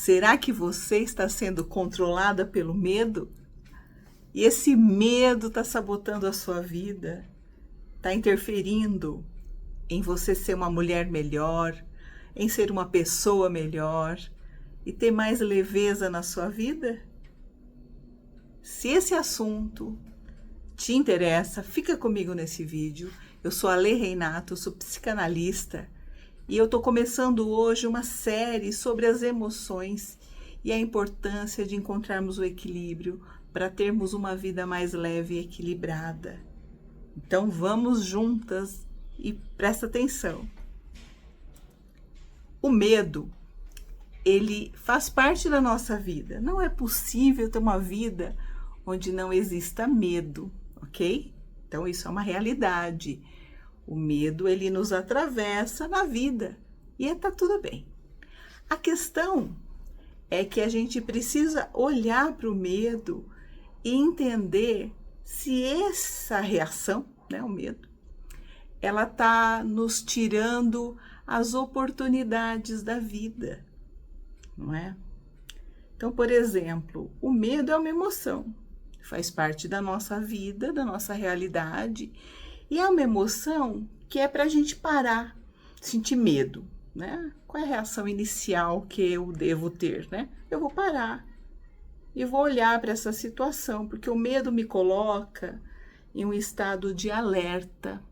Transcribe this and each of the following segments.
Será que você está sendo controlada pelo medo? E esse medo está sabotando a sua vida, está interferindo em você ser uma mulher melhor, em ser uma pessoa melhor e ter mais leveza na sua vida? Se esse assunto te interessa, fica comigo nesse vídeo. Eu sou a Lê Reinato, sou psicanalista e eu estou começando hoje uma série sobre as emoções e a importância de encontrarmos o equilíbrio para termos uma vida mais leve e equilibrada. Então vamos juntas e presta atenção. O medo, ele faz parte da nossa vida. Não é possível ter uma vida onde não exista medo, ok? Então isso é uma realidade. O medo, ele nos atravessa na vida e tá tudo bem. A questão é que a gente precisa olhar para o medo e entender se essa reação, né, o medo, ela tá nos tirando as oportunidades da vida, não é? Então, por exemplo, o medo é uma emoção, faz parte da nossa vida, da nossa realidade, e é uma emoção que é para a gente parar, sentir medo, né? Qual é a reação inicial que eu devo ter, né? Eu vou parar e vou olhar para essa situação, porque o medo me coloca em um estado de alerta,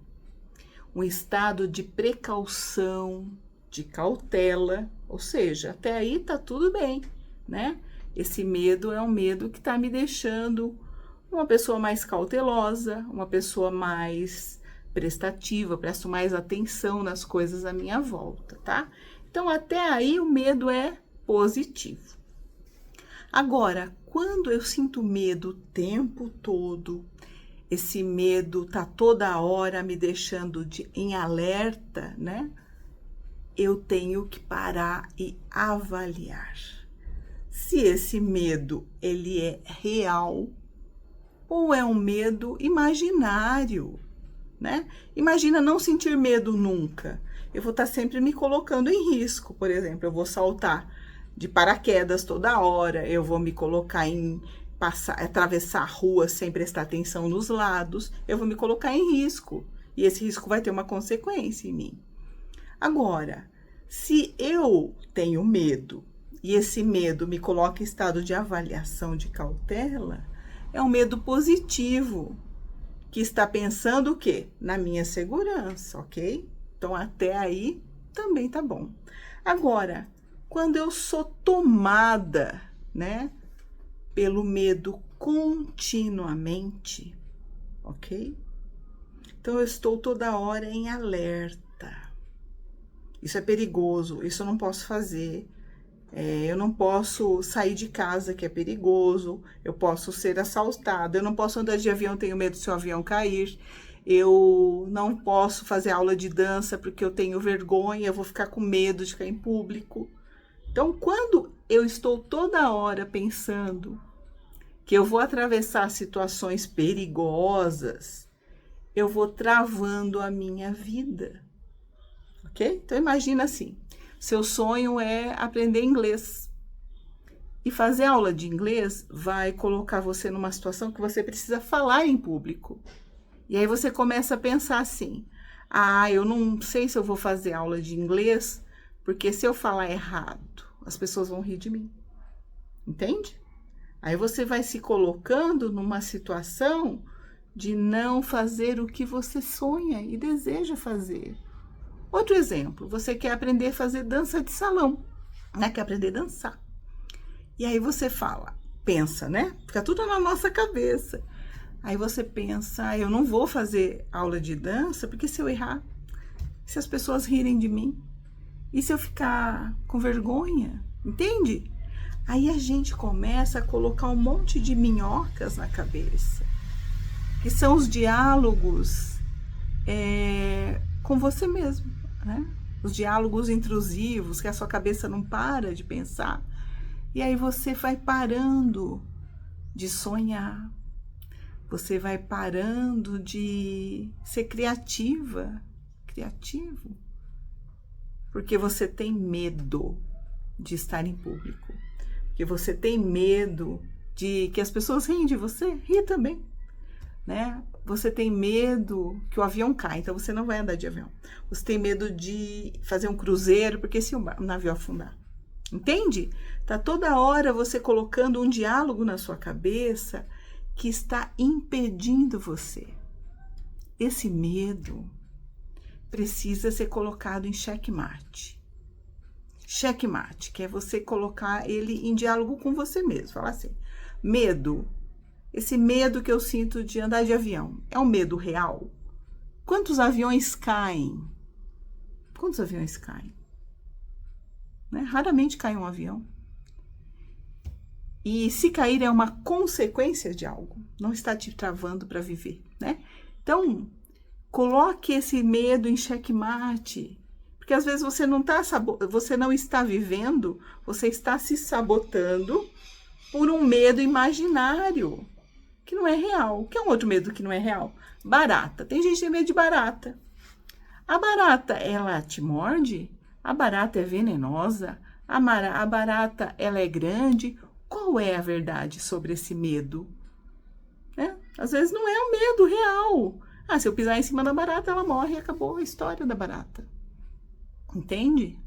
um estado de precaução, de cautela, ou seja, até aí tá tudo bem, né? Esse medo é um medo que tá me deixando uma pessoa mais cautelosa, uma pessoa mais prestativa, presto mais atenção nas coisas à minha volta, tá? Então, até aí o medo é positivo. Agora, quando eu sinto medo o tempo todo, esse medo tá toda hora me deixando em alerta, né? Eu tenho que parar e avaliar se esse medo ele é real ou é um medo imaginário, né? Imagina não sentir medo nunca. Eu vou estar sempre me colocando em risco, por exemplo, eu vou saltar de paraquedas toda hora, eu vou me colocar em atravessar a rua sem prestar atenção nos lados, eu vou me colocar em risco. E esse risco vai ter uma consequência em mim. Agora, se eu tenho medo e esse medo me coloca em estado de avaliação, de cautela, é um medo positivo, que está pensando o quê? Na minha segurança, ok? Então, até aí também tá bom. Agora, quando eu sou tomada, né, pelo medo continuamente, ok? Então, eu estou toda hora em alerta. Isso é perigoso, isso eu não posso fazer. Eu não posso sair de casa, que é perigoso. Eu posso ser assaltada. Eu não posso andar de avião, tenho medo se o avião cair. Eu não posso fazer aula de dança porque eu tenho vergonha, eu vou ficar com medo de ficar em público. Então, quando eu estou toda hora pensando que eu vou atravessar situações perigosas, eu vou travando a minha vida, ok? Então, imagina assim, seu sonho é aprender inglês. E fazer aula de inglês vai colocar você numa situação que você precisa falar em público. E aí você começa a pensar assim, eu não sei se eu vou fazer aula de inglês, porque se eu falar errado, as pessoas vão rir de mim. Entende? Aí você vai se colocando numa situação de não fazer o que você sonha e deseja fazer. Outro exemplo, você quer aprender a fazer dança de salão, né? Quer aprender a dançar. E aí você pensa, né? Fica tudo na nossa cabeça. Aí você pensa, eu não vou fazer aula de dança, porque se eu errar, se as pessoas rirem de mim, e se eu ficar com vergonha, entende? Aí a gente começa a colocar um monte de minhocas na cabeça, que são os diálogos com você mesmo, né? Os diálogos intrusivos, que a sua cabeça não para de pensar. E aí você vai parando de sonhar, você vai parando de ser criativo, porque você tem medo de estar em público. Porque você tem medo de que as pessoas riem de você, ri também, né? Você tem medo que o avião caia, então você não vai andar de avião. Você tem medo de fazer um cruzeiro, porque se o navio afundar. Entende? Tá toda hora você colocando um diálogo na sua cabeça que está impedindo você. Esse medo precisa ser colocado em xeque-mate. Xeque-mate, que é você colocar ele em diálogo com você mesmo. Falar assim, medo, esse medo que eu sinto de andar de avião, é um medo real? Quantos aviões caem? Quantos aviões caem? Né? Raramente cai um avião. E se cair é uma consequência de algo, não está te travando para viver, né? Então, coloque esse medo em xeque-mate, porque às vezes você não está vivendo, você está se sabotando por um medo imaginário, que não é real. O que é um outro medo que não é real? Barata. Tem gente que tem medo de barata. A barata, ela te morde? A barata é venenosa? A barata, ela é grande? Qual é a verdade sobre esse medo? Né? Às vezes não é um medo real. Ah, se eu pisar em cima da barata, ela morre e acabou a história da barata. Entende?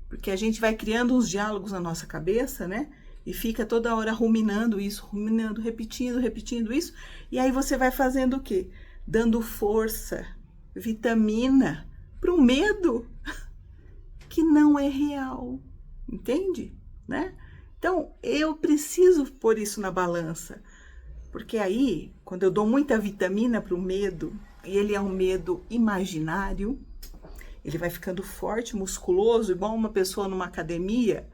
Porque a gente vai criando uns diálogos na nossa cabeça, né? E fica toda hora ruminando isso, ruminando, repetindo isso. E aí você vai fazendo o quê? Dando força, vitamina para o medo que não é real. Entende? Né? Então, eu preciso pôr isso na balança. Porque aí, quando eu dou muita vitamina para o medo, e ele é um medo imaginário, ele vai ficando forte, musculoso, igual uma pessoa numa academia,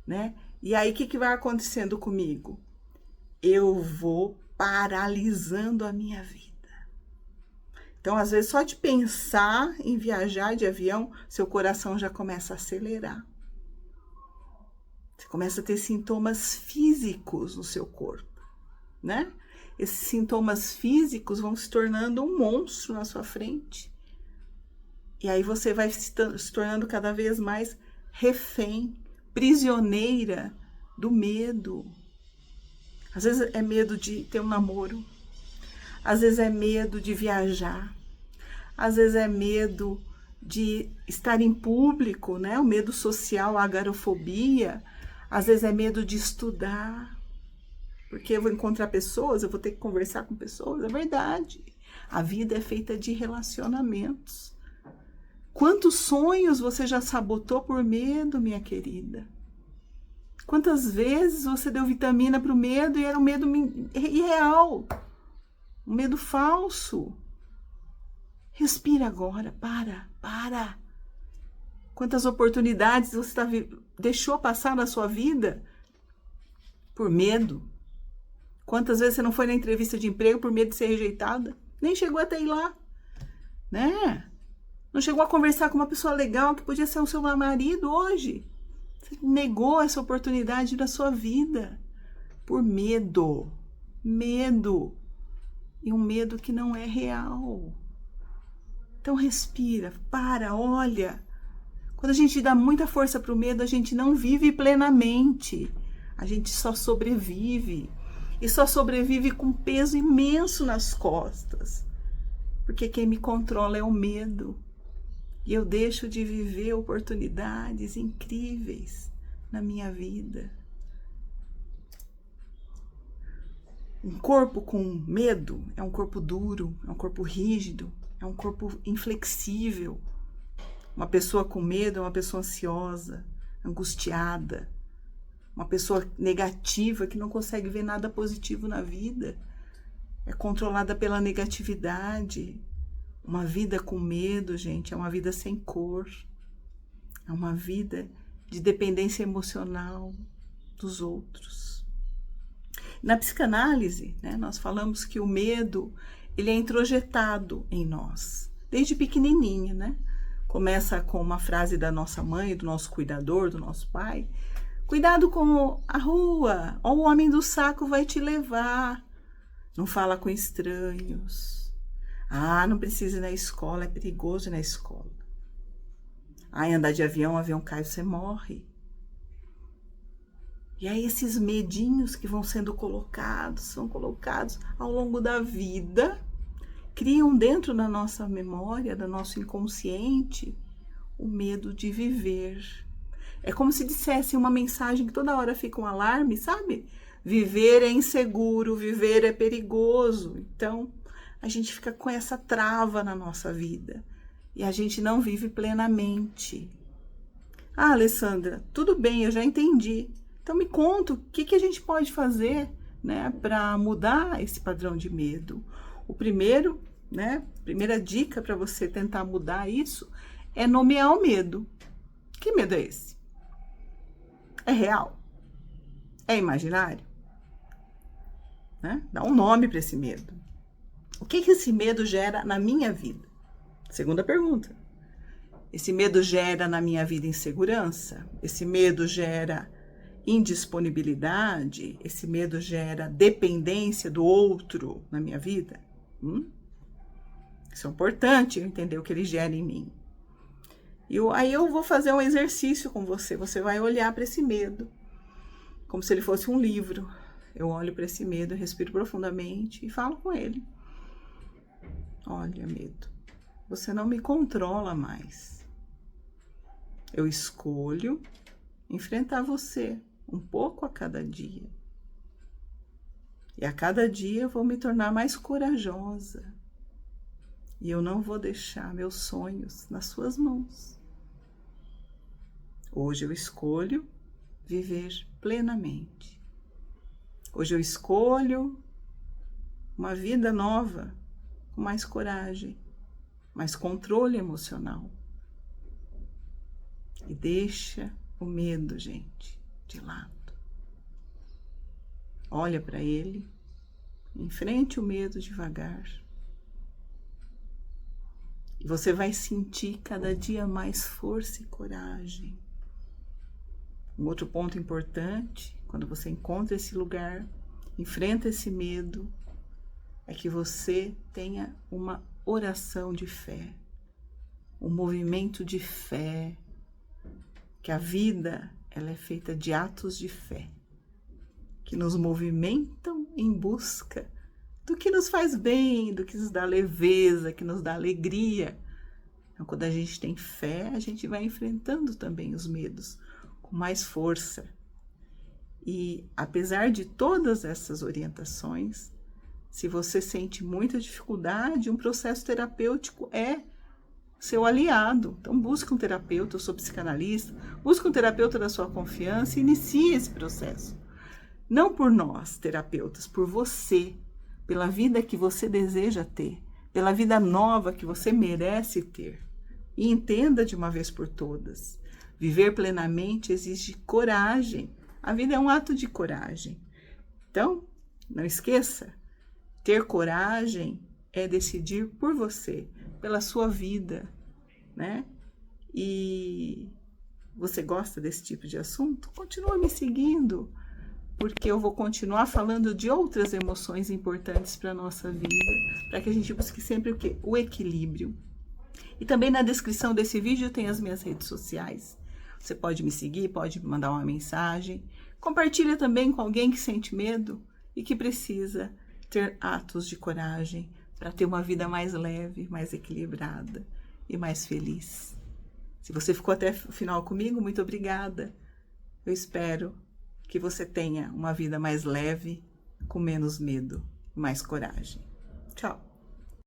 né? E aí, o que vai acontecendo comigo? Eu vou paralisando a minha vida. Então, às vezes, só de pensar em viajar de avião, seu coração já começa a acelerar. Você começa a ter sintomas físicos no seu corpo, né? Esses sintomas físicos vão se tornando um monstro na sua frente. E aí você vai se tornando cada vez mais refém, prisioneira do medo. Às vezes é medo de ter um namoro. Às vezes é medo de viajar. Às vezes é medo de estar em público, né? O medo social, a agorafobia. Às vezes é medo de estudar. Porque eu vou encontrar pessoas, eu vou ter que conversar com pessoas. É verdade. A vida é feita de relacionamentos. Quantos sonhos você já sabotou por medo, minha querida? Quantas vezes você deu vitamina para o medo e era um medo irreal? Um medo falso? Respira agora, para. Quantas oportunidades você deixou passar na sua vida por medo? Quantas vezes você não foi na entrevista de emprego por medo de ser rejeitada? Nem chegou até ir lá, né? Não chegou a conversar com uma pessoa legal que podia ser o seu marido hoje. Você negou essa oportunidade da sua vida por medo. Medo. E um medo que não é real. Então respira, olha. Quando a gente dá muita força para o medo, a gente não vive plenamente. A gente só sobrevive. E só sobrevive com peso imenso nas costas. Porque quem me controla é o medo. E eu deixo de viver oportunidades incríveis na minha vida. Um corpo com medo é um corpo duro, é um corpo rígido, é um corpo inflexível. Uma pessoa com medo é uma pessoa ansiosa, angustiada. Uma pessoa negativa que não consegue ver nada positivo na vida. É controlada pela negatividade. Uma vida com medo, gente, é uma vida sem cor. É uma vida de dependência emocional dos outros. Na psicanálise, né, nós falamos que o medo, ele é introjetado em nós, desde pequenininho, né? Começa com uma frase da nossa mãe, do nosso cuidador, do nosso pai. Cuidado com a rua, ou o homem do saco vai te levar. Não fala com estranhos. Ah, não precisa ir na escola, é perigoso ir na escola. Ah, andar de avião, o avião cai, você morre. E aí esses medinhos que vão sendo colocados, são colocados ao longo da vida, criam dentro da nossa memória, do nosso inconsciente, o medo de viver. É como se dissesse uma mensagem que toda hora fica um alarme, sabe? Viver é inseguro, viver é perigoso. Então, a gente fica com essa trava na nossa vida e a gente não vive plenamente. Ah, Alessandra, tudo bem, eu já entendi. Então me conta o que a gente pode fazer, né, para mudar esse padrão de medo. O primeiro, né, primeira dica para você tentar mudar isso é nomear o medo. Que medo é esse? É real? É imaginário? Né? Dá um nome para esse medo. O que esse medo gera na minha vida? Segunda pergunta. Esse medo gera na minha vida insegurança? Esse medo gera indisponibilidade? Esse medo gera dependência do outro na minha vida? Isso é importante, eu entender o que ele gera em mim. Aí eu vou fazer um exercício com você. Você vai olhar para esse medo, como se ele fosse um livro. Eu olho para esse medo, respiro profundamente e falo com ele. Olha, medo, você não me controla mais. Eu escolho enfrentar você um pouco a cada dia. E a cada dia eu vou me tornar mais corajosa. E eu não vou deixar meus sonhos nas suas mãos. Hoje eu escolho viver plenamente. Hoje eu escolho uma vida nova, com mais coragem, mais controle emocional. E deixa o medo, gente, de lado. Olha para ele, enfrente o medo devagar. E você vai sentir cada dia mais força e coragem. Um outro ponto importante, quando você encontra esse lugar, enfrenta esse medo, é que você tenha uma oração de fé, um movimento de fé, que a vida ela é feita de atos de fé, que nos movimentam em busca do que nos faz bem, do que nos dá leveza, que nos dá alegria. Então, quando a gente tem fé, a gente vai enfrentando também os medos com mais força. E apesar de todas essas orientações, se você sente muita dificuldade, um processo terapêutico é seu aliado. Então busque um terapeuta, eu sou psicanalista, busque um terapeuta da sua confiança e inicie esse processo. Não por nós, terapeutas, por você, pela vida que você deseja ter, pela vida nova que você merece ter. E entenda de uma vez por todas, viver plenamente exige coragem. A vida é um ato de coragem. Então, não esqueça, ter coragem é decidir por você, pela sua vida, né? E você gosta desse tipo de assunto? Continua me seguindo, porque eu vou continuar falando de outras emoções importantes para a nossa vida, para que a gente busque sempre o quê? O equilíbrio. E também na descrição desse vídeo tem as minhas redes sociais. Você pode me seguir, pode me mandar uma mensagem. Compartilha também com alguém que sente medo e que precisa ter atos de coragem para ter uma vida mais leve, mais equilibrada e mais feliz. Se você ficou até o final comigo, muito obrigada. Eu espero que você tenha uma vida mais leve, com menos medo, mais coragem. Tchau!